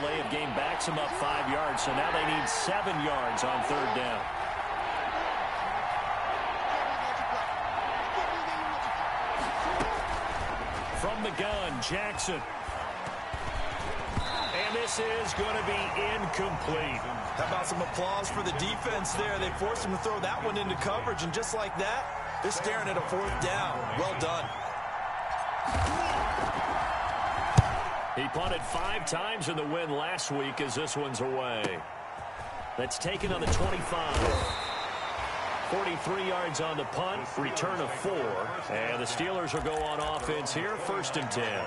delay of game backs them up 5 yards, so now they need 7 yards on third down. From the gun, Jackson. And this is going to be incomplete. How about some applause for the defense there? They forced him to throw that one into coverage, and just like that, they're staring at a 4th down. Well done. He punted 5 times in the win last week as this one's away. That's taken on the 25. 43 yards on the punt, return of 4. And the Steelers will go on offense here, 1st and 10.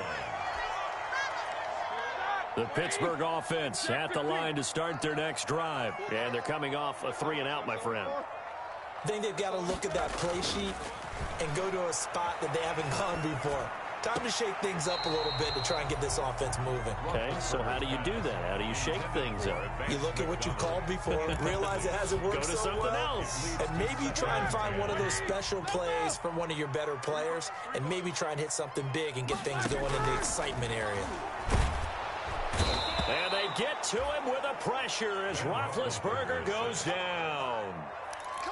The Pittsburgh offense at the line to start their next drive. And they're coming off a 3-and-out, my friend. I think they've got to look at that play sheet and go to a spot that they haven't gone before. Time to shake things up a little bit to try and get this offense moving. Okay, so how do you do that? How do you shake things up? You look at what you've called before, realize it hasn't worked Go to so something well, else. and maybe try and find one of those special plays from one of your better players, and maybe try and hit something big and get things going in the excitement area. And they get to him with a pressure as Roethlisberger goes down.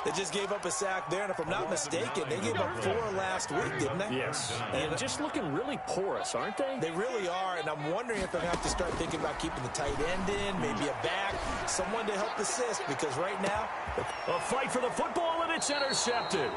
They just gave up a sack there, and if I'm not mistaken, they gave up 4 last week, didn't they? Yes. And just looking really porous, aren't they? They really are, and I'm wondering if they're going to have to start thinking about keeping the tight end in, maybe a back, someone to help assist, because right now... A fight for the football, and it's intercepted.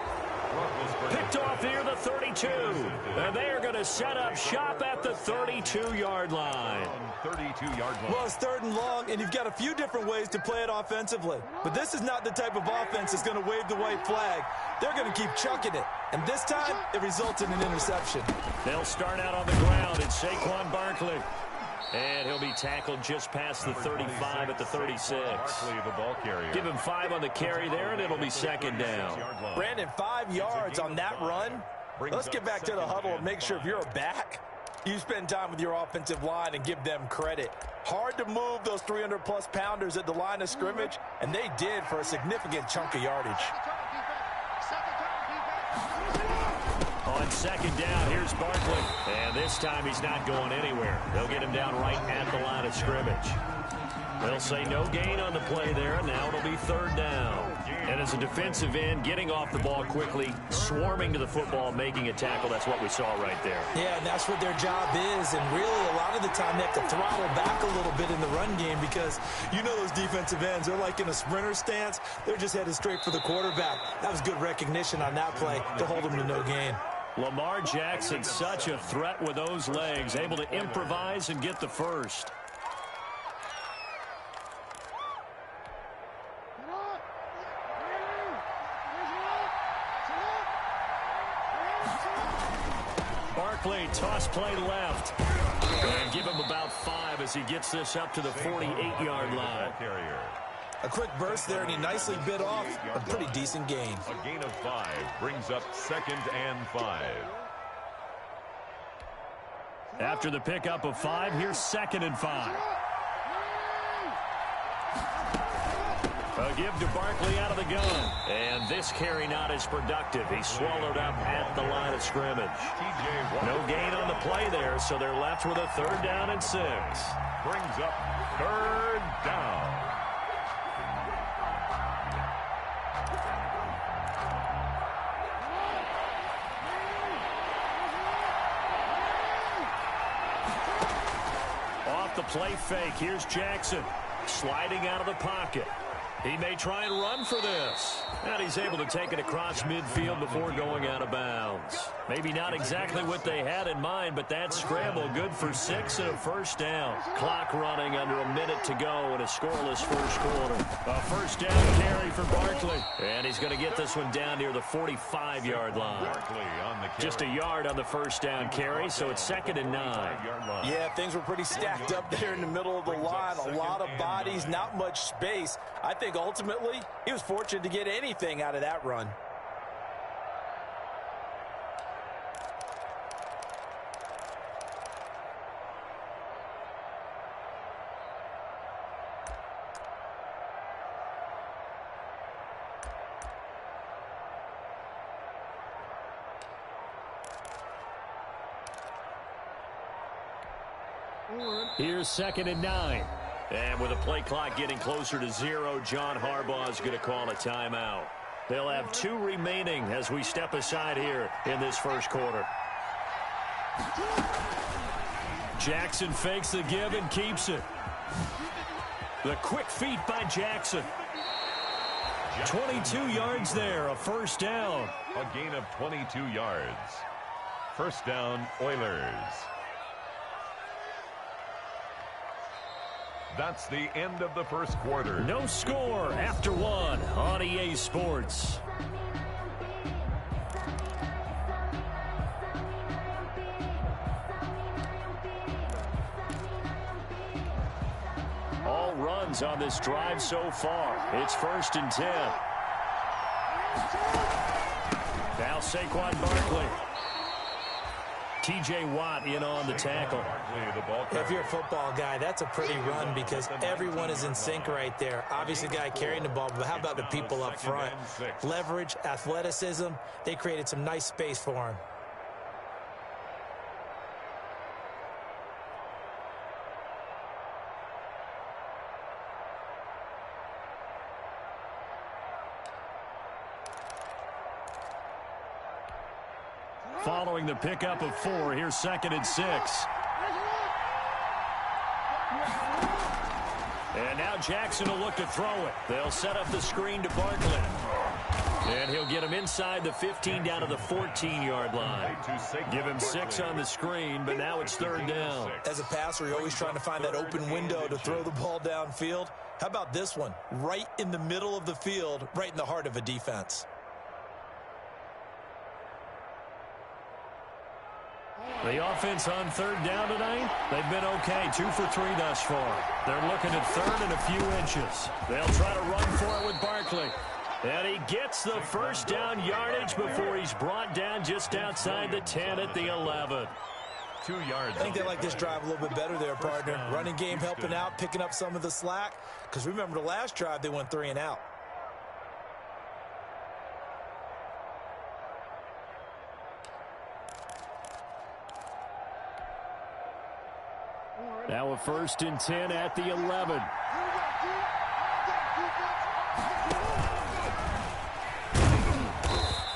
Picked off near the 32. And they are going to set up shop at the 32-yard line. 32-yard line. Well, it's 3rd and long, and you've got a few different ways to play it offensively. But this is not the type of offense that's going to wave the white flag. They're going to keep chucking it. And this time, it results in an interception. They'll start out on the ground. It's Saquon Barkley. And he'll be tackled just past the 35 at the 36. Barkley, the ball carrier. Give him 5 on the carry there, and it'll be 2nd down. Brandon, 5 yards on that run. Let's get back to the huddle and make sure if you're a back, you spend time with your offensive line and give them credit. Hard to move those 300-plus pounders at the line of scrimmage, and they did for a significant chunk of yardage. On 2nd down, here's Barkley. And this time he's not going anywhere. They'll get him down right at the line of scrimmage. They'll say no gain on the play there, and now it'll be 3rd down. And as a defensive end, getting off the ball quickly, swarming to the football, making a tackle, that's what we saw right there. Yeah, and that's what their job is, and really a lot of the time they have to throttle back a little bit in the run game because you know those defensive ends, they're like in a sprinter stance. They're just headed straight for the quarterback. That was good recognition on that play to hold them to no gain. Lamar Jackson, such a threat with those legs, able to improvise and get the first. Barkley, toss play left. And give him about 5 as he gets this up to the 48-yard line. A quick burst there, and he nicely bit off a pretty decent gain. A gain of 5 brings up 2nd and 5. After the pickup of 5, here's 2nd and 5. A give to Barkley out of the gun. And this carry not as productive. He's swallowed up at the line of scrimmage. No gain on the play there, so they're left with a 3rd down and 6. Brings up 3rd down. Off the play fake, here's Jackson. Sliding out of the pocket. He may try and run for this. And he's able to take it across midfield before going out of bounds. Maybe not exactly what they had in mind, but that scramble good for 6 and a 1st down. Clock running under a minute to go in a scoreless first quarter. A 1st down carry for Barkley. And he's going to get this one down near the 45-yard line. Just a yard on the 1st down carry, so it's 2nd and 9. Yeah, things were pretty stacked up there in the middle of the line. A lot of bodies, not much space. I think ultimately he was fortunate to get anything out of that run. Here's 2nd and 9. And with the play clock getting closer to 0, John Harbaugh is going to call a timeout. They'll have 2 remaining as we step aside here in this first quarter. Jackson fakes the give and keeps it. The quick feet by Jackson. 22 yards there, a first down. A gain of 22 yards. First down, Oilers. That's the end of the first quarter. No score after 1 on EA Sports. All runs on this drive so far. It's 1st and 10. Now Saquon Barkley. T.J. Watt in on the tackle. If you're a football guy, that's a pretty run because everyone is in sync right there. Obviously, the guy carrying the ball, but how about the people up front? Leverage, athleticism, they created some nice space for him. Following the pickup of 4, here's 2nd and 6. And now Jackson will look to throw it. They'll set up the screen to Barkley. And he'll get him inside the 15 down to the 14-yard line. Give him 6 on the screen, but now it's 3rd down. As a passer, you're always trying to find that open window to throw the ball downfield. How about this one? Right in the middle of the field, right in the heart of a defense. The offense on 3rd down tonight, they've been okay. 2 for 3 thus far. They're looking at 3rd and a few inches. They'll try to run for it with Barkley. And he gets the first down yardage before he's brought down just outside the 10 at the 11. 2 yards. I think they like this drive a little bit better there, partner. Running game helping out, picking up some of the slack. Because remember the last drive, they went 3 and out. Now a 1st and 10 at the 11.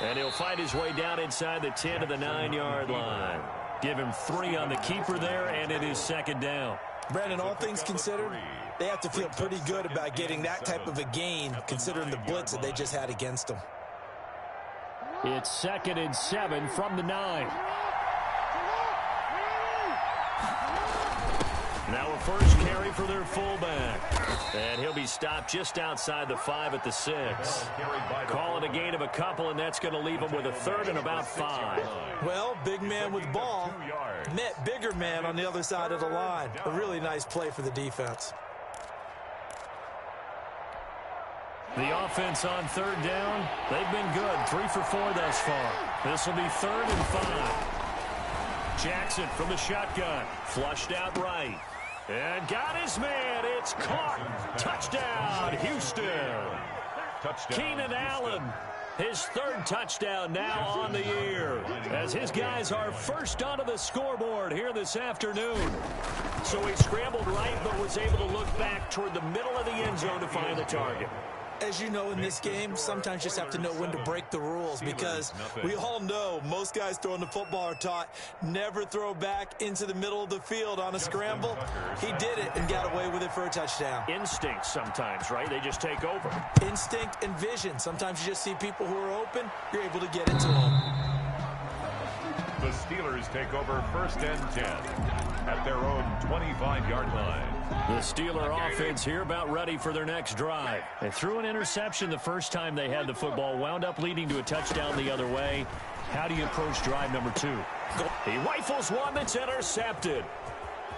And he'll fight his way down inside the 10 to the 9-yard line. Give him 3 on the keeper there, and it is 2nd down. Brandon, all things considered, they have to feel pretty good about getting that type of a gain, considering the blitz that they just had against them. It's 2nd and 7 from the 9. Now a first carry for their fullback. And he'll be stopped just outside the 5 at the 6. Call it a gain of a couple, and that's going to leave him with a 3rd and about 5. Well, big man with ball met bigger man on the other side of the line. A really nice play for the defense. The offense on 3rd down, they've been good. 3 for 4 thus far. This will be 3rd and 5. Jackson from the shotgun. Flushed out right. And got his man. It's caught. Touchdown, Houston. Keenan Allen, his 3rd touchdown now on the year, as his guys are first onto the scoreboard here this afternoon. So he scrambled right, but was able to look back toward the middle of the end zone to find the target. As you know, in this game, sometimes you just have to know when to break the rules, because we all know most guys throwing the football are taught never throw back into the middle of the field on a scramble. He did it and got away with it for a touchdown. Instinct sometimes, right? They just take over. Instinct and vision. Sometimes you just see people who are open, you're able to get into them. The Steelers take over 1st and 10 at their own 25-yard line. The Steeler offense here about ready for their next drive. They threw an interception the first time they had the football, wound up leading to a touchdown the other way. How do you approach drive number 2? He rifles one that's intercepted.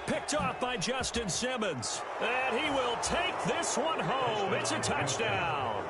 Picked off by Justin Simmons. And he will take this one home. It's a touchdown.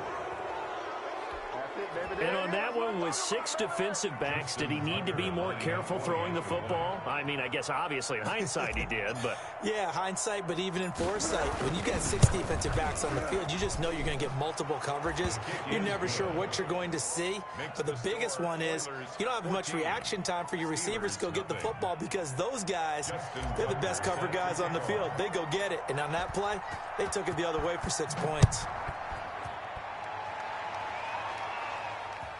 And on that one, with 6 defensive backs, did he need to be more careful throwing the football? I mean, I guess obviously in hindsight he did, but... Yeah, hindsight, but even in foresight, when you got 6 defensive backs on the field, you just know you're going to get multiple coverages. You're never sure what you're going to see. But the biggest one is you don't have much reaction time for your receivers to go get the football because those guys, they're the best cover guys on the field. They go get it. And on that play, they took it the other way for 6 points.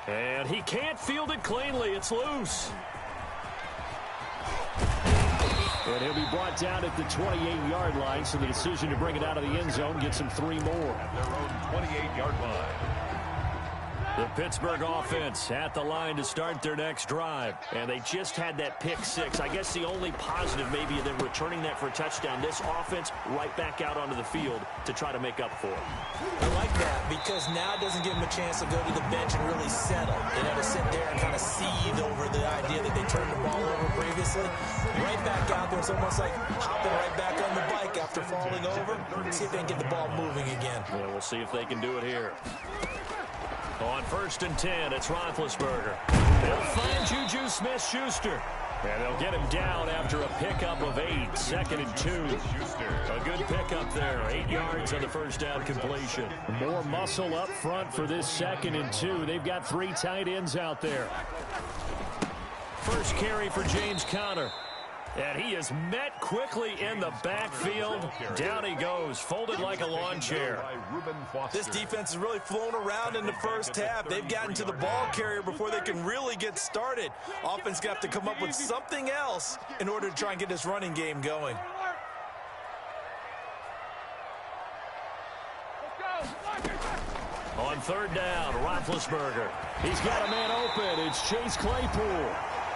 And he can't field it cleanly. It's loose. And he'll be brought down at the 28-yard line, so the decision to bring it out of the end zone gets him 3 more. At their own 28-yard line. The Pittsburgh offense at the line to start their next drive. And they just had that pick 6. I guess the only positive maybe than returning that for a touchdown. This offense right back out onto the field to try to make up for it. I like that because now it doesn't give them a chance to go to the bench and really settle. They had to sit there and kind of seethe over the idea that they turned the ball over previously. Right back out there. It's almost like hopping right back on the bike after falling over. See if they can get the ball moving again. Yeah, we'll see if they can do it here. On 1st and 10, it's Roethlisberger. They'll find Juju Smith-Schuster. And they'll get him down after a pickup of 8, 2nd and 2. A good pickup there, 8 yards on the first down completion. More muscle up front for this 2nd and 2. They've got 3 tight ends out there. First carry for James Conner. And he is met quickly in the backfield. Down he goes, folded like a lawn chair. This defense has really flown around in the first half. They've gotten to the ball carrier before they can really get started. Offense going to have to come up with something else in order to try and get this running game going. On 3rd down, Roethlisberger. He's got a man open. It's Chase Claypool.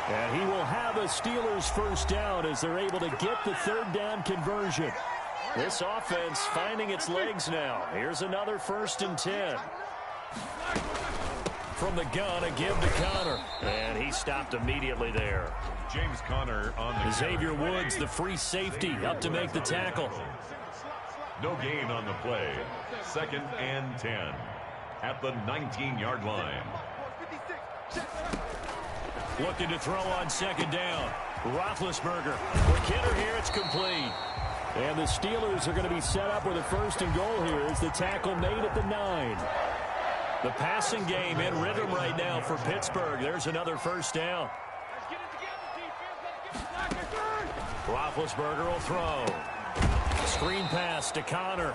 And he will have a Steelers first down as they're able to get the 3rd down conversion. This offense finding its legs now. Here's another 1st and 10. From the gun, a give to Conner. And he stopped immediately there. James Conner on the Xavier Woods, the free safety, up to make the tackle. No gain on the play. 2nd and 10 at the 19-yard line. Looking to throw on 2nd down. Roethlisberger. Quick hitter here. It's complete. And the Steelers are going to be set up with a 1st and goal here as the tackle made at the 9. The passing game in rhythm right now for Pittsburgh. There's another 1st down. Roethlisberger will throw. Screen pass to Conner.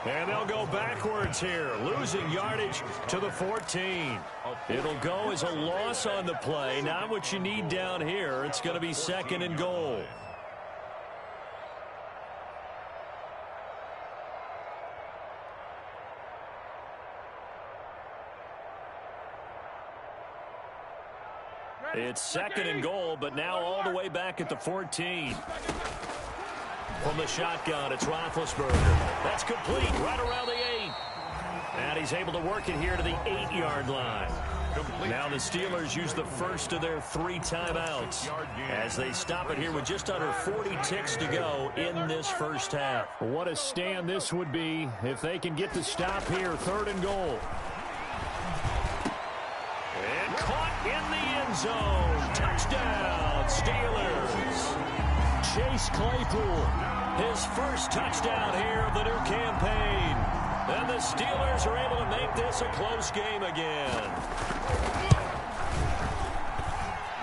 And they'll go backwards here, losing yardage to the 14. It'll go as a loss on the play. Not what you need down here. It's going to be 2nd and goal. It's 2nd and goal, but now all the way back at the 14. From the shotgun, it's Roethlisberger. That's complete right around the 8. And he's able to work it here to the 8-yard line. Now the Steelers use the first of their 3 timeouts as they stop it here with just under 40 ticks to go in this first half. What a stand this would be if they can get the stop here. 3rd and goal. And caught in the end zone. Touchdown, Steelers. Chase Claypool, his first touchdown here of the new campaign. And the Steelers are able to make this a close game again.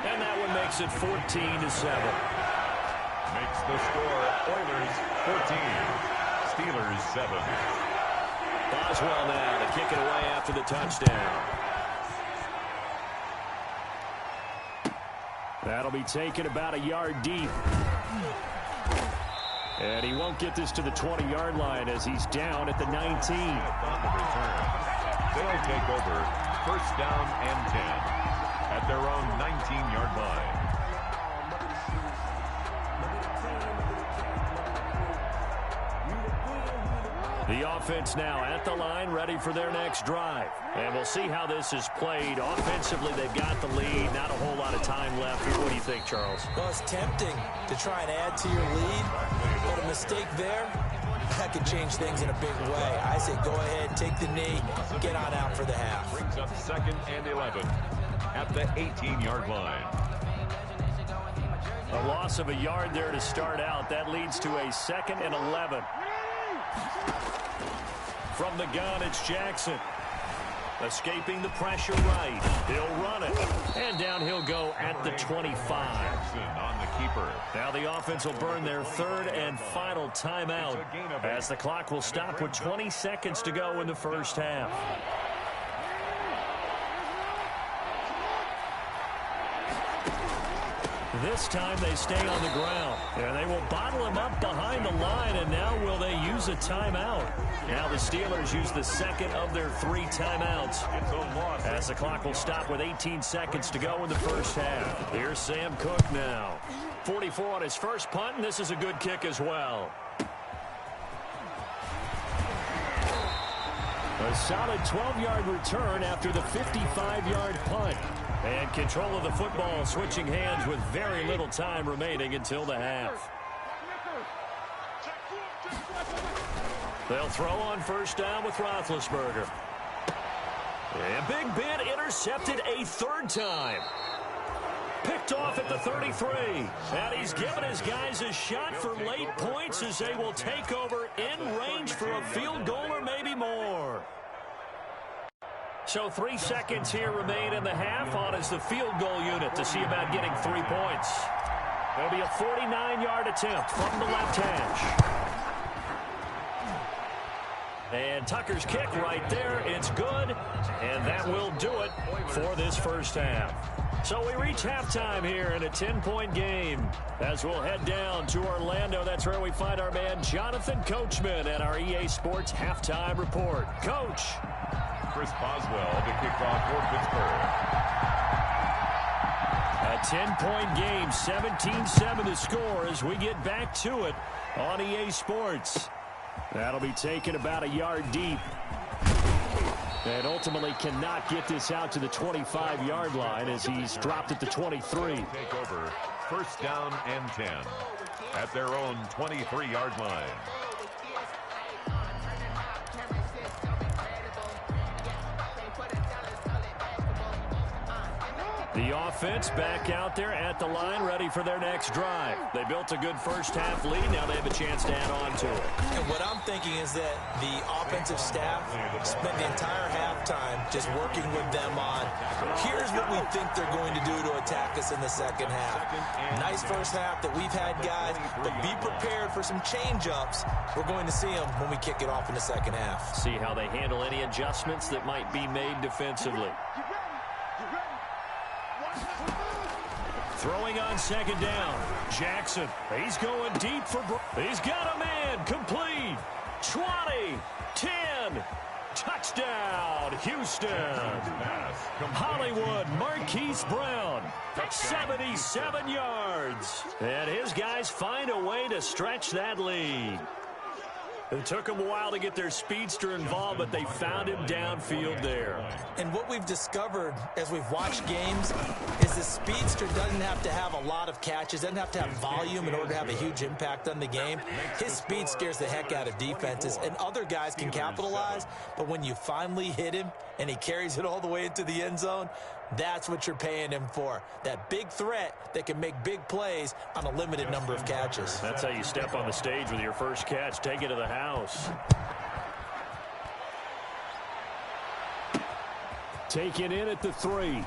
And that one makes it 14-7. Makes the score Oilers 14, Steelers 7. Boswell now to kick it away after the touchdown. That'll be taken about a yard deep. And he won't get this to the 20-yard line as he's down at the 19. On the return, they'll take over 1st down and 10 at their own 19-yard line. The offense now at the line, ready for their next drive. And we'll see how this is played. Offensively, they've got the lead. Not a whole lot of time left. What do you think, Charles? Well, it's tempting to try and add to your lead, but a mistake there that could change things in a big way. I say go ahead, take the knee, get on out for the half. Brings up 2nd and 11 at the 18-yard line. A loss of a yard there to start out. That leads to a 2nd and 11. From the gun, it's Jackson. Escaping the pressure right. He'll run it. And down he'll go at the 25. Jackson on the keeper. Now the offense will burn their 3rd and final timeout as the clock will stop with 20 seconds to go in the first half. This time they stay on the ground, and they will bottle him up behind the line, and now will they use a timeout? Now the Steelers use the 2nd of their 3 timeouts as the clock will stop with 18 seconds to go in the first half. Here's Sam Cook now. 44 on his first punt, and this is a good kick as well. A solid 12-yard return after the 55-yard punt. And control of the football switching hands with very little time remaining until the half. They'll throw on first down with Roethlisberger. And Big Ben intercepted a 3rd time. Picked off at the 33. And he's given his guys a shot for late points as they will take over in range for a field goal or maybe more. So 3 seconds here remain in the half on as the field goal unit to see about getting 3 points. It'll be a 49-yard attempt from the left hash. And Tucker's kick right there. It's good. And that will do it for this first half. So we reach halftime here in a 10-point game. As we'll head down to Orlando, that's where we find our man Jonathan Coachman at our EA Sports Halftime Report. Coach. Chris Boswell to kick off for Pittsburgh. A 10-point game, 17-7 the score as we get back to it on EA Sports. That'll be taken about a yard deep. And ultimately cannot get this out to the 25-yard line as he's dropped at the 23. Take over 1st down and 10 at their own 23-yard line. The offense back out there at the line, ready for their next drive. They built a good first half lead. Now they have a chance to add on to it. And what I'm thinking is that the offensive staff spent the entire halftime just working with them on, here's what we think they're going to do to attack us in the second half. Nice first half that we've had, guys, but be prepared for some change-ups. We're going to see them when we kick it off in the second half. See how they handle any adjustments that might be made defensively. Throwing on second down. Jackson. He's going deep for... He's got a man. Complete. 20. 10. Touchdown. Houston. Hollywood. Marquise Brown. 77 yards. And his guys find a way to stretch that lead. It took them a while to get their speedster involved, but they found him downfield there. And what we've discovered as we've watched games is the speedster doesn't have to have a lot of catches, doesn't have to have volume in order to have a huge impact on the game. His speed scares the heck out of defenses, and other guys can capitalize, but when you finally hit him and he carries it all the way into the end zone, that's what you're paying him for. That big threat that can make big plays on a limited number of catches. That's how you step on the stage with your first catch. Take it to the house. Taken in at the 3.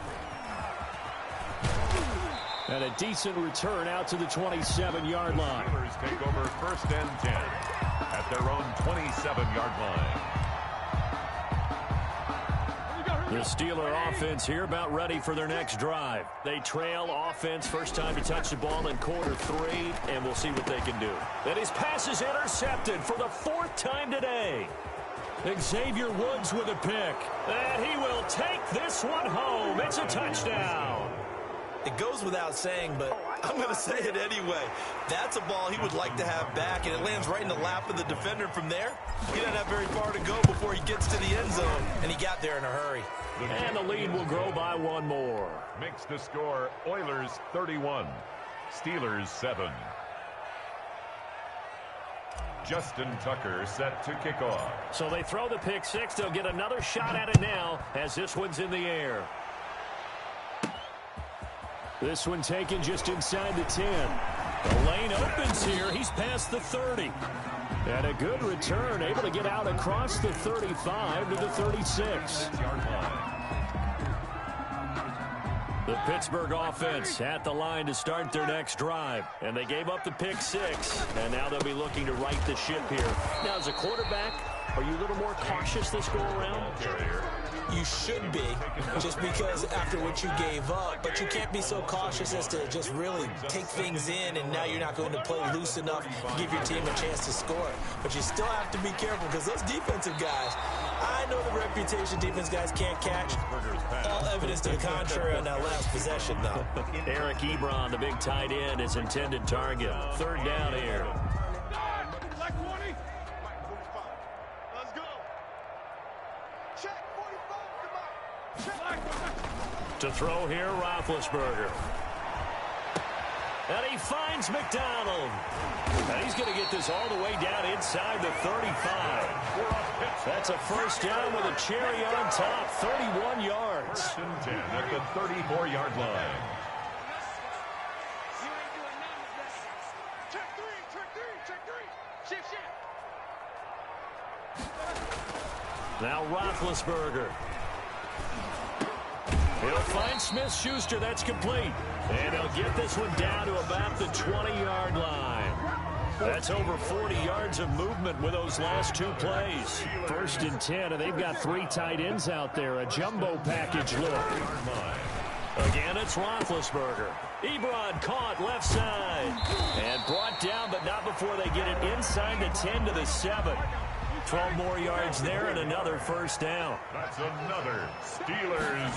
And a decent return out to the 27-yard line. Steelers take over 1st and 10 at their own 27-yard line. The Steeler offense here about ready for their next drive. They trail offense, first time to touch the ball in quarter 3, and we'll see what they can do. And his pass is intercepted for the 4th time today. Xavier Woods with a pick. And he will take this one home. It's a touchdown. It goes without saying, but I'm going to say it anyway. That's a ball he would like to have back, and it lands right in the lap of the defender from there. He doesn't have very far to go before he gets to the end zone, and he got there in a hurry. And the lead will grow by one more. Makes the score Oilers 31, Steelers 7. Justin Tucker set to kick off. So they throw the pick six. They'll get another shot at it now as this one's in the air. This one taken just inside the 10. The lane opens here. He's past the 30. And a good return, able to get out across the 35 to the 36. The Pittsburgh offense at the line to start their next drive. And they gave up the pick six. And now they'll be looking to right the ship here. Now, as a quarterback, are you a little more cautious this go around? You should be, just because after what you gave up. But you can't be so cautious as to just really take things in, and now you're not going to play loose enough to give your team a chance to score. But you still have to be careful, because those defensive guys, I know the reputation defense guys can't catch. All evidence to the contrary on that last possession, though. Eric Ebron, the big tight end, is intended target. Third down here. To throw here, Roethlisberger. And he finds McDonald. And he's going to get this all the way down inside the 35. That's a first down with a cherry on top, 31 yards. First and 10 at the 34-yard line. Now Roethlisberger. He'll find Smith-Schuster. That's complete. And he'll get this one down to about the 20-yard line. That's over 40 yards of movement with those last two plays. First and 10, and they've got three tight ends out there. A jumbo package look. Again, it's Roethlisberger. Ebron caught left side. And brought down, but not before they get it inside the 10 to the 7. 12 more yards there and another first down. That's another Steelers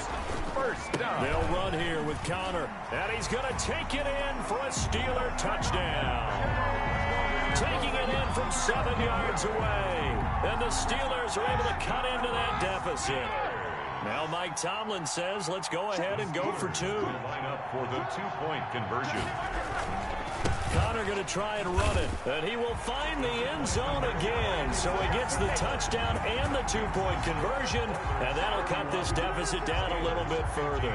first down. They'll run here with Connor. And he's going to take it in for a Steeler touchdown. Taking it in from 7 yards away. And the Steelers are able to cut into that deficit. Now Mike Tomlin says, let's go ahead and go for two. Line up for the two-point conversion. Connor going to try and run it, and he will find the end zone again. So he gets the touchdown and the two-point conversion, and that'll cut this deficit down a little bit further.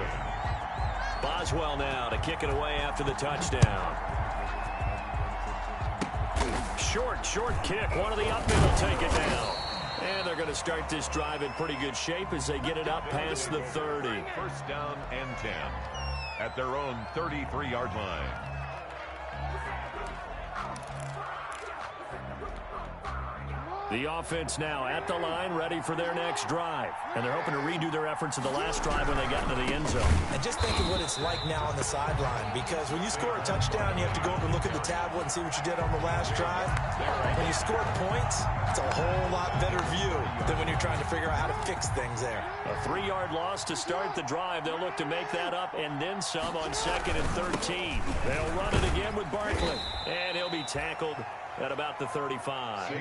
Boswell now to kick it away after the touchdown. Short kick. One of the up men will take it down. And they're going to start this drive in pretty good shape as they get it up past the 30. First down and 10 at their own 33-yard line. The offense now at the line, ready for their next drive. And they're hoping to redo their efforts of the last drive when they got into the end zone. And just think of what it's like now on the sideline, because when you score a touchdown, you have to go over and look at the tablet and see what you did on the last drive. When you score points, it's a whole lot better view than when you're trying to figure out how to fix things there. A 3-yard loss to start the drive. They'll look to make that up and then some on 2nd and 13. They'll run it again with Barkley. And he'll be tackled at about the 35.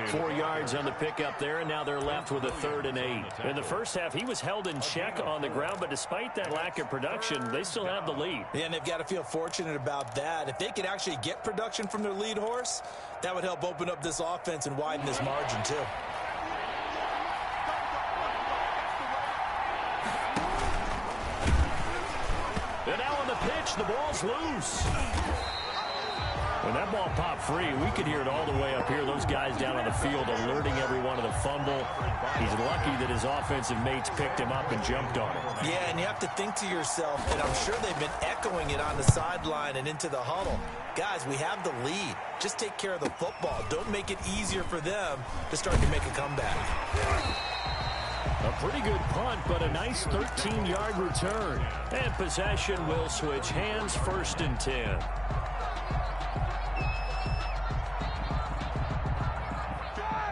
4 yards on the pickup there, and now they're left with a 3rd and 8. In the first half, he was held in check on the ground, but despite that lack of production, they still have the lead. Yeah, and they've got to feel fortunate about that. If they could actually get production from their lead horse, that would help open up this offense and widen this margin too. And now on the pitch, the ball's loose. When that ball popped free, we could hear it all the way up here. Those guys down on the field alerting everyone of the fumble. He's lucky that his offensive mates picked him up and jumped on him. Yeah, and you have to think to yourself, and I'm sure they've been echoing it on the sideline and into the huddle. Guys, we have the lead. Just take care of the football. Don't make it easier for them to start to make a comeback. A pretty good punt, but a nice 13-yard return. And possession will switch hands, 1st and 10.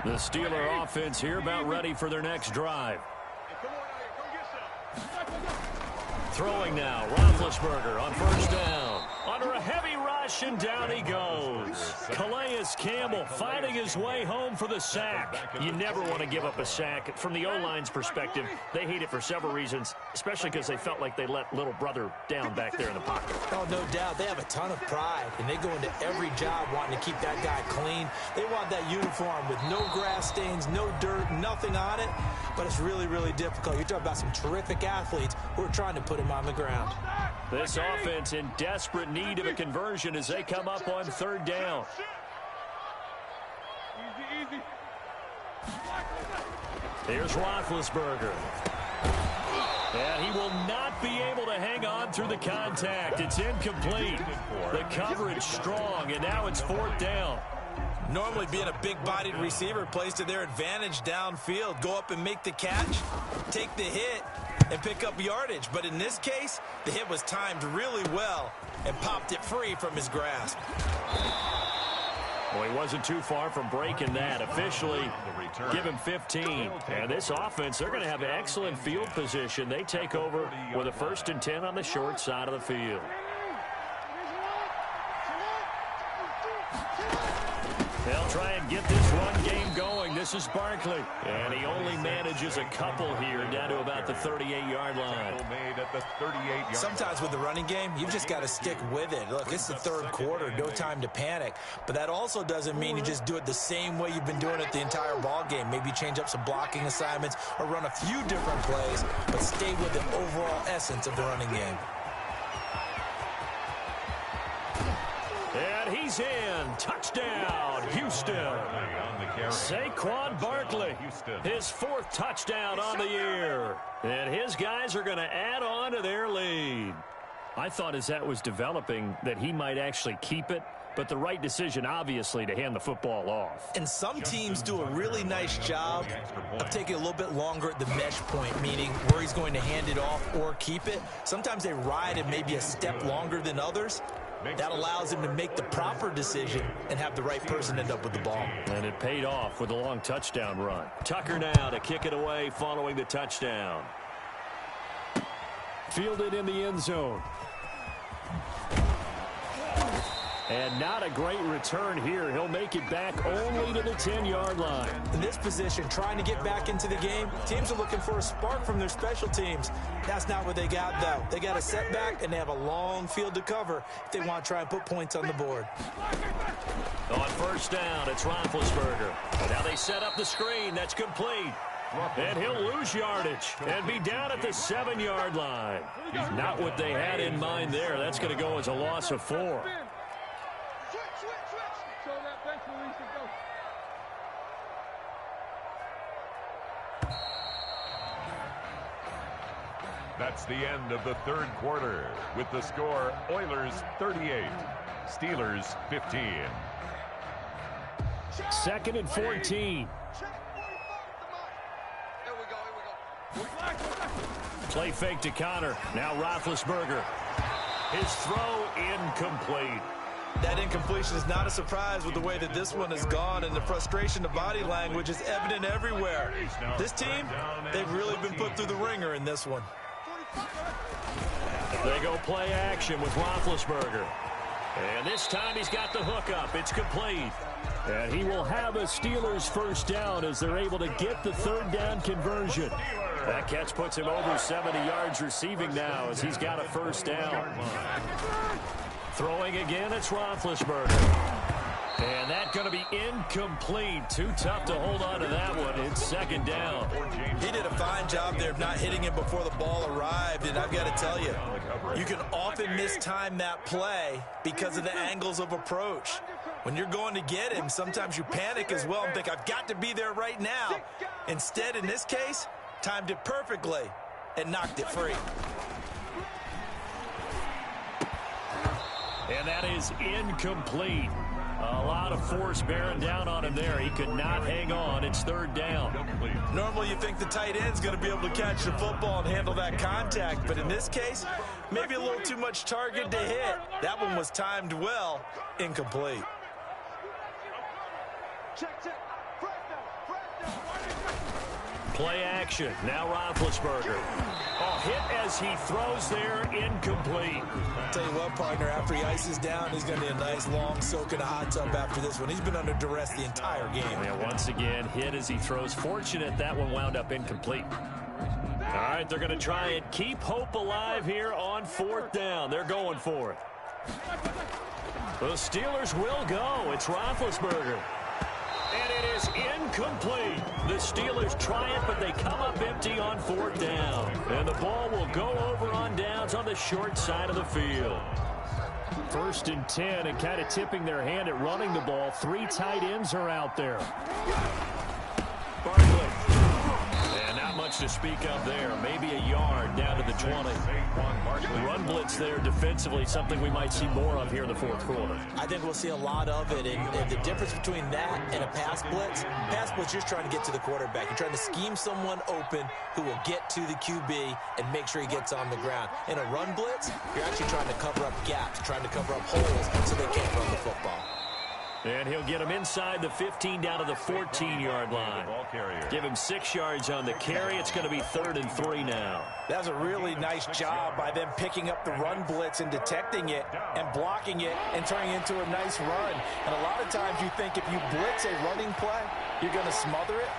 The Steeler offense here about ready for their next drive. Throwing now, Roethlisberger on 1st down. Under a heavy ride rush, and down he goes. Calais Campbell finding his way home for the sack. You never want to give up a sack. From the O-line's perspective, they hate it for several reasons, especially because they felt like they let little brother down back there in the pocket. Oh, no doubt. They have a ton of pride, and they go into every job wanting to keep that guy clean. They want that uniform with no grass stains, no dirt, nothing on it, but it's really, really difficult. You're talking about some terrific athletes who are trying to put him on the ground. This offense in desperate need of a conversion as they come up on third down. Here's Roethlisberger. And he will not be able to hang on through the contact. It's incomplete. The coverage strong, and now it's fourth down. Normally being a big-bodied receiver plays to their advantage downfield. Go up and make the catch, take the hit, and pick up yardage. But in this case, the hit was timed really well and popped it free from his grasp. Well, he wasn't too far from breaking that. Officially, give him 15. And this offense, they're going to have excellent field position. They take over with a 1st and 10 on the short side of the field. They'll try and get this run game going. This is Barkley. And he only manages a couple here down to about the 38-yard line. Sometimes with the running game, you've just got to stick with it. Look, it's the third quarter, no time to panic. But that also doesn't mean you just do it the same way you've been doing it the entire ball game. Maybe change up some blocking assignments or run a few different plays, but stay with the overall essence of the running game. And he's in. Touchdown, Houston. Saquon Barkley, his 4th touchdown on the year. And his guys are going to add on to their lead. I thought as that was developing that he might actually keep it, but the right decision, obviously, to hand the football off. And some teams do a really nice job of taking a little bit longer at the mesh point, meaning where he's going to hand it off or keep it. Sometimes they ride it maybe a step longer than others. That allows him to make the proper decision and have the right person end up with the ball. And it paid off with a long touchdown run. Tucker now to kick it away following the touchdown. Fielded in the end zone. And not a great return here. He'll make it back only to the 10-yard line. In this position, trying to get back into the game, teams are looking for a spark from their special teams. That's not what they got, though. They got a setback, and they have a long field to cover if they want to try and put points on the board. On first down, it's Roethlisberger. Now they set up the screen. That's complete. And he'll lose yardage and be down at the 7-yard line. Not what they had in mind there. That's going to go as a loss of 4. That's the end of the third quarter with the score Oilers 38, Steelers 15. 2nd and 14. Play fake to Connor. Now Roethlisberger. His throw incomplete. That incompletion is not a surprise with the way that this one has gone, and the frustration of body language is evident everywhere. This team, they've really been put through the ringer in this one. They go play action with Roethlisberger. And this time he's got the hook up. It's complete. And he will have a Steelers first down as they're able to get the 3rd down conversion. That catch puts him over 70 yards receiving now as he's got a first down. Throwing again, it's Roethlisberger. And that's going to be incomplete. Too tough to hold on to that one. It's 2nd down. He did a fine job there of not hitting him before the ball arrived. And I've got to tell you, you can often mistime that play because of the angles of approach. When you're going to get him, sometimes you panic as well and think, I've got to be there right now. Instead, in this case, timed it perfectly and knocked it free. And that is incomplete. A lot of force bearing down on him there. He could not hang on. It's 3rd down. Normally you think the tight end's going to be able to catch the football and handle that contact. But in this case, maybe a little too much target to hit. That one was timed well. Incomplete. Play action. Now Roethlisberger. Oh, hit as he throws there, incomplete. Tell you what, partner, after he ices down, he's going to need a nice long soak in a hot tub after this one. He's been under duress the entire game. Yeah, once again, hit as he throws. Fortunate that one wound up incomplete. All right, they're going to try and keep hope alive here on 4th down. They're going for it. The Steelers will go. It's Roethlisberger. And it is incomplete. The Steelers try it, but they come up empty on 4th down. And the ball will go over on downs on the short side of the field. 1st and 10, and kind of tipping their hand at running the ball. 3 tight ends are out there. Barkley. And not much to speak of there. Maybe a yard down to the 20. Run blitz there defensively, something we might see more of here in the 4th quarter. I think we'll see a lot of it, and the difference between that and a pass blitz, you're just trying to get to the quarterback. You're trying to scheme someone open who will get to the QB and make sure he gets on the ground. In a run blitz, you're actually trying to cover up gaps, trying to cover up holes so they can't run the football. And he'll get him inside the 15 down to the 14-yard line. Give him 6 yards on the carry. It's going to be 3rd and 3 now. That's a really nice job by them picking up the run blitz and detecting it and blocking it and turning it into a nice run. And a lot of times you think if you blitz a running play, you're going to smother it.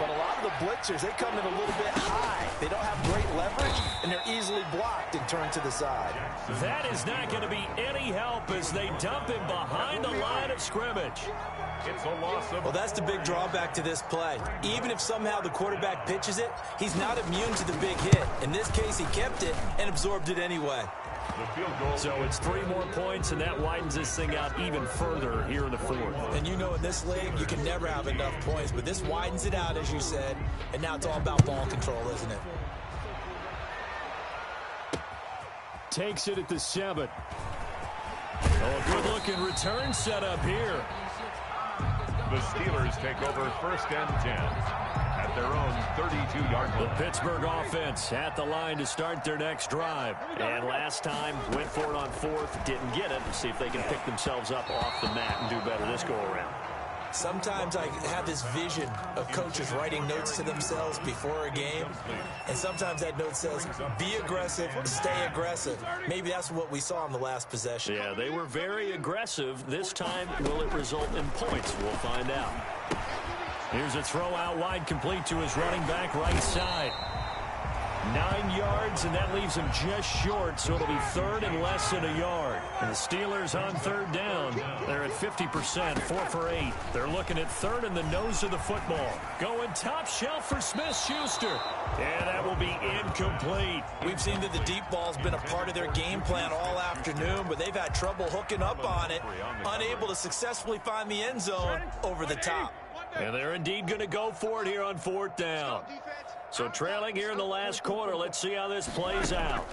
But a lot of the blitzers, they come in a little bit high. They don't have great leverage, and they're easily blocked and turned to the side. That is not going to be any help as they dump him behind the line of scrimmage. It's a loss of... Well, that's the big drawback to this play. Even if somehow the quarterback pitches it, he's not immune to the big hit. In this case, he kept it and absorbed it anyway. So it's 3 more points, and that widens this thing out even further here in the 4th. And you know in this league, you can never have enough points, but this widens it out, as you said, and now it's all about ball control, isn't it? Takes it at the 7. Oh, good-looking return setup here. The Steelers take over 1st and 10 at their own 32-yard line. The Pittsburgh offense at the line to start their next drive. And last time, went for it on 4th, didn't get it. Let's see if they can pick themselves up off the mat and do better this go-around. Sometimes I have this vision of coaches writing notes to themselves before a game, and sometimes that note says, be aggressive, stay aggressive. Maybe that's what we saw in the last possession. Yeah, they were very aggressive. This time, will it result in points? We'll find out. Here's a throw out wide, complete to his running back right side. 9 yards, and that leaves him just short, so it'll be 3rd and less than a yard. And the Steelers on 3rd down. They're at 50%, 4 for 8. They're looking at 3rd in the nose of the football. Going top shelf for Smith-Schuster. And that will be incomplete. We've seen that the deep ball's been a part of their game plan all afternoon, but they've had trouble hooking up on it, unable to successfully find the end zone over the top. And they're indeed going to go for it here on 4th down. So trailing here in the last quarter, let's see how this plays out.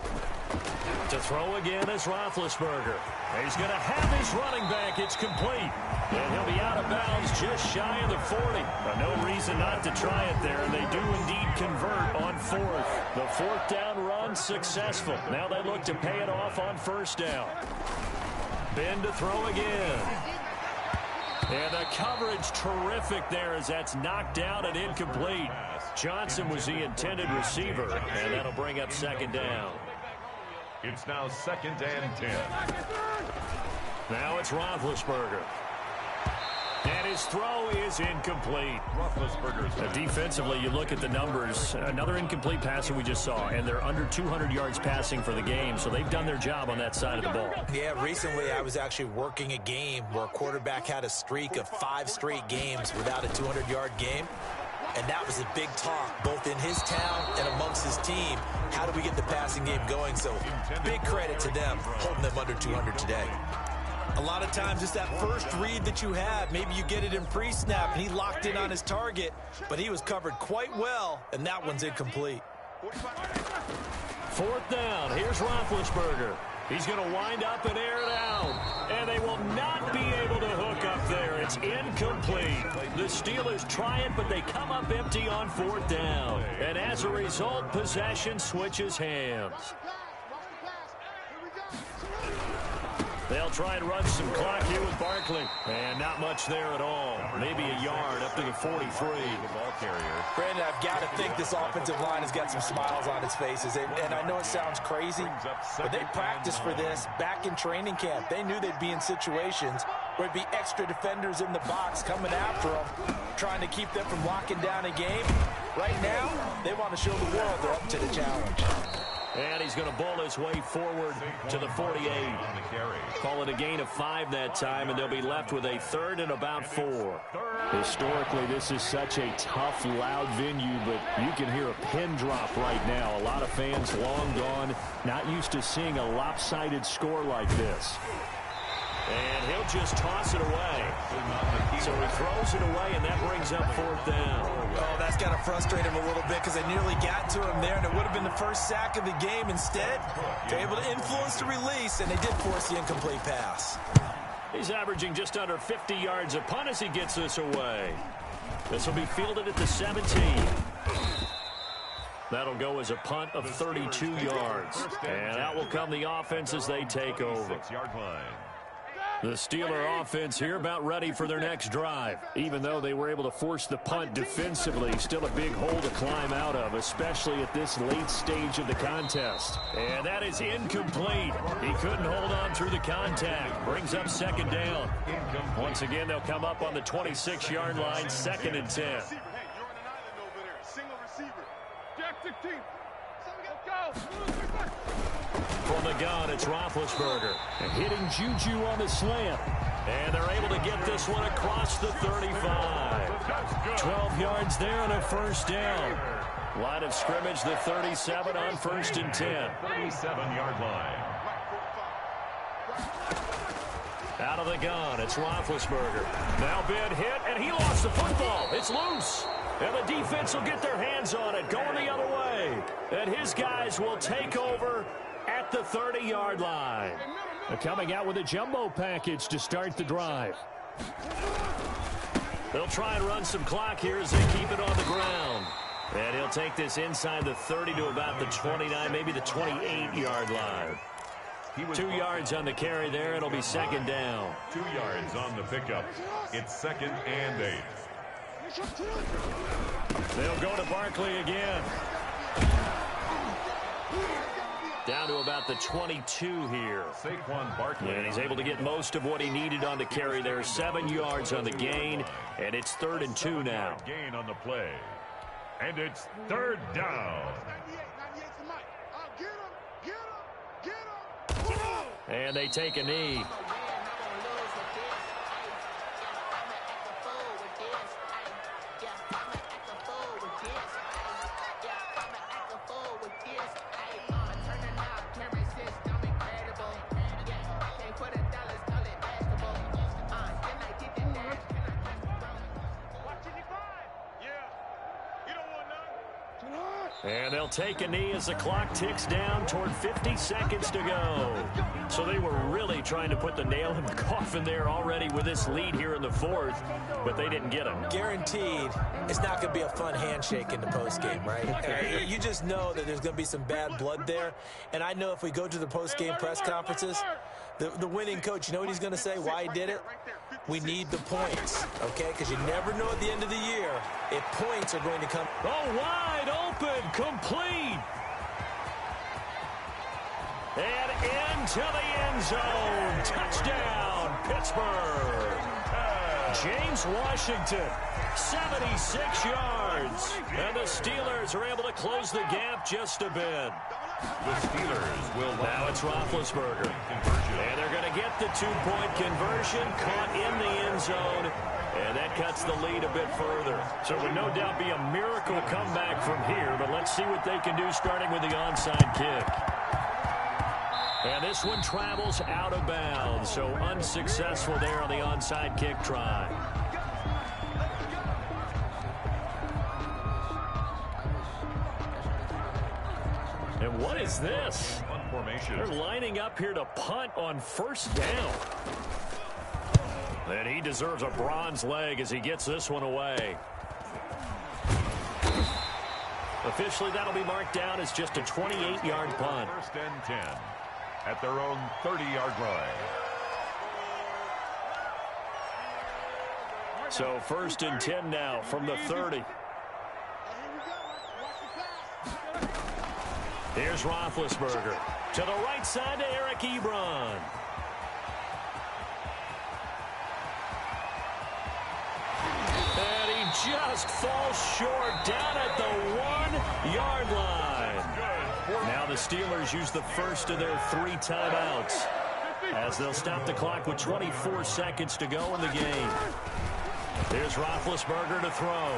To throw again is Roethlisberger. He's going to have his running back. It's complete. And he'll be out of bounds just shy of the 40. But no reason not to try it there, and they do indeed convert on 4th. The 4th down run successful. Now they look to pay it off on 1st down. Ben to throw again. And the coverage terrific there as that's knocked out and incomplete. Johnson was the intended receiver, and that'll bring up 2nd down. It's now 2nd and 10. Now it's Roethlisberger. And his throw is incomplete. Defensively, you look at the numbers. Another incomplete pass that we just saw, and they're under 200 yards passing for the game, so they've done their job on that side of the ball. Yeah, recently I was actually working a game where a quarterback had a streak of 5 straight games without a 200-yard game. And that was a big talk, both in his town and amongst his team. How do we get the passing game going? So big credit to them, holding them under 200 today. A lot of times it's that first read that you have. Maybe you get it in pre-snap, and he locked in on his target, but he was covered quite well, and that one's incomplete. 4th down. Here's Roethlisberger. He's going to wind up and air it out. And they will not be able to hook up there. It's incomplete. The Steelers try it, but they come up empty on 4th down. And as a result, possession switches hands. They'll try and run some clock here with Barkley. And not much there at all. Maybe a yard up to the 43. The ball carrier. Brandon, I've got to think this offensive line has got some smiles on its faces. And I know it sounds crazy, but they practiced for this back in training camp. They knew they'd be in situations where it'd be extra defenders in the box coming after them, trying to keep them from locking down a game. Right now, they want to show the world they're up to the challenge. And he's going to bowl his way forward to the 48. Call it a gain of 5 that time, and they'll be left with a third and about 4. Historically, this is such a tough, loud venue, but you can hear a pin drop right now. A lot of fans long gone, not used to seeing a lopsided score like this. And he'll just toss it away. So he throws it away, and that brings up 4th down. Oh, that's got to frustrate him a little bit because they nearly got to him there, and it would have been the first sack of the game. Instead, they're able to influence the release, and they did force the incomplete pass. He's averaging just under 50 yards a punt as he gets this away. This will be fielded at the 17. That'll go as a punt of 32 yards. And out will come the offense as they take over. 6-yard line. The Steeler offense here about ready for their next drive. Even though they were able to force the punt defensively, still a big hole to climb out of, especially at this late stage of the contest. And that is incomplete. He couldn't hold on through the contact. Brings up 2nd down. Once again, they'll come up on the 26-yard line, 2nd and 10. From the gun, it's Roethlisberger. And hitting Juju on the slant. And they're able to get this one across the 35. 12 yards there and a 1st down. Line of scrimmage, the 37 on 1st and 10. 37-yard line. Out of the gun, it's Roethlisberger. Now Ben hit, and he lost the football. It's loose. And the defense will get their hands on it, going the other way. And his guys will take over at the 30-yard line. They're coming out with a jumbo package to start the drive. They'll try and run some clock here as they keep it on the ground. And he'll take this inside the 30 to about the 29, maybe the 28-yard line. 2 yards on the carry there. It'll be 2nd down. 2 yards on the pickup. It's 2nd and 8. They'll go to Barkley again. Down to about the 22 here. Saquon Barkley. And he's able to get most of what he needed on the carry there. 7 yards on the gain, and it's 3rd and 2 now. Gain on the play. And it's 3rd down. And they take a knee. And they'll take a knee as the clock ticks down toward 50 seconds to go. So they were really trying to put the nail in the coffin there already with this lead here in the 4th, but they didn't get him. Guaranteed, it's not going to be a fun handshake in the postgame, right? You just know that there's going to be some bad blood there. And I know if we go to the postgame press conferences, the winning coach, you know what he's going to say, why he did it? We need the points, okay? Because you never know at the end of the year if points are going to come. Oh, wide open, complete. And into the end zone. Touchdown, Pittsburgh. James Washington, 76 yards. And the Steelers are able to close the gap just a bit. The Steelers will. Now it's Roethlisberger. And they're going to get the 2-point conversion, caught in the end zone. And that cuts the lead a bit further. So it would no doubt be a miracle comeback from here. But let's see what they can do starting with the onside kick. And this one travels out of bounds. So unsuccessful there on the onside kick try. And what is this? They're lining up here to punt on 1st down. And he deserves a bronze leg as he gets this one away. Officially, that'll be marked down as just a 28-yard punt. 1st and 10 at their own 30-yard line. So 1st and 10 now from the 30. Here's Roethlisberger. To the right side to Eric Ebron. And he just falls short down at the 1-yard line. Now the Steelers use the first of their 3 timeouts as they'll stop the clock with 24 seconds to go in the game. Here's Roethlisberger to throw.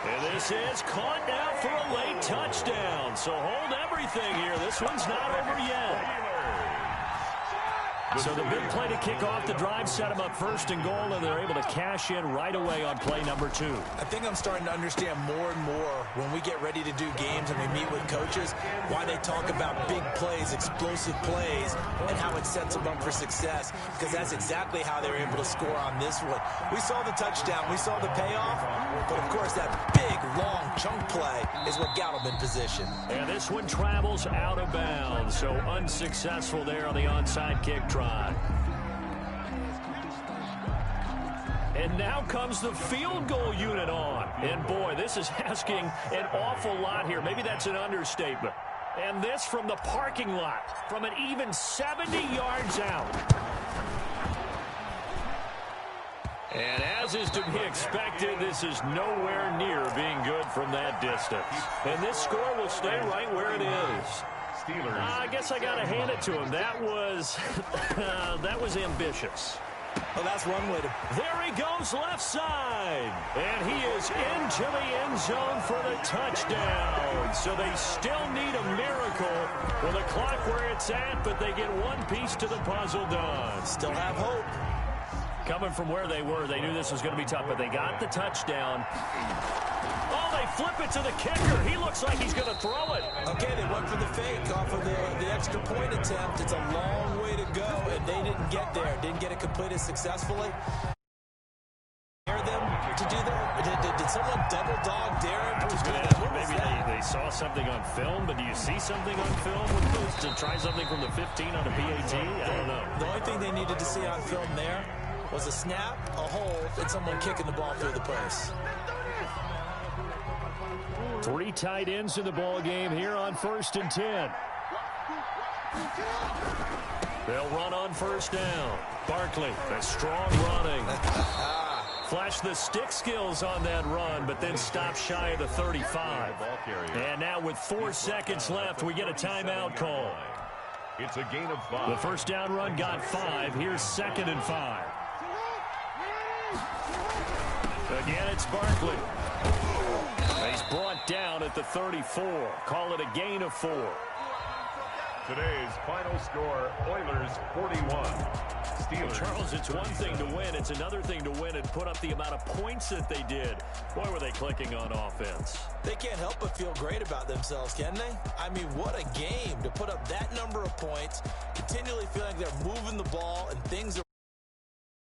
And this is caught now for a late touchdown. So hold everything here. This one's not over yet. So the big play to kick off the drive set them up 1st and goal, and they're able to cash in right away on play number 2. I think I'm starting to understand more and more when we get ready to do games and we meet with coaches why they talk about big plays, explosive plays, and how it sets them up for success, because that's exactly how they were able to score on this one. We saw the touchdown. We saw the payoff, but, of course, that big, long chunk play is what got them in position. And this one travels out of bounds, so unsuccessful there on the onside kick try. And now comes the field goal unit on. And, boy, this is asking an awful lot here. Maybe that's an understatement. And this from the parking lot, from an even 70 yards out. And as is to be expected, this is nowhere near being good from that distance. And this score will stay right where it is. I guess I got to hand it to him. That was that was ambitious. Well, that's one way to... There he goes left side. And he is into the end zone for the touchdown. So they still need a miracle with the clock where it's at, but they get one piece to the puzzle done. Still have hope. Coming from where they were, they knew this was going to be tough, but they got the touchdown. Oh, they flip it to the kicker. He looks like he's going to throw it. Okay, they went for the fake off of the extra point attempt. It's a long way to go, and they didn't get there. Didn't get it completed successfully. Dare them to do that? Did someone double dog dare him to do that? Maybe they saw something on film, but do you see something on film with those, to try something from the 15 on a PAT? I don't know. The only thing they needed to see on film there was a snap, a hold, and someone kicking the ball through the post. 3 tight ends in the ball game here on 1st and 10. They'll run on 1st down. Barkley, a strong running. Flash the stick skills on that run, but then stop shy of the 35. And now with 4 seconds left, we get a timeout call. It's a gain of 5. The 1st down run got 5. Here's 2nd and 5. Again, it's Barkley. He's brought down at the 34. Call it a gain of 4. Today's final score, Oilers 41. Steelers. Charles, it's one thing to win. It's another thing to win and put up the amount of points that they did. Boy, were they clicking on offense. They can't help but feel great about themselves, can they? I mean, what a game to put up that number of points, continually feeling like they're moving the ball and things are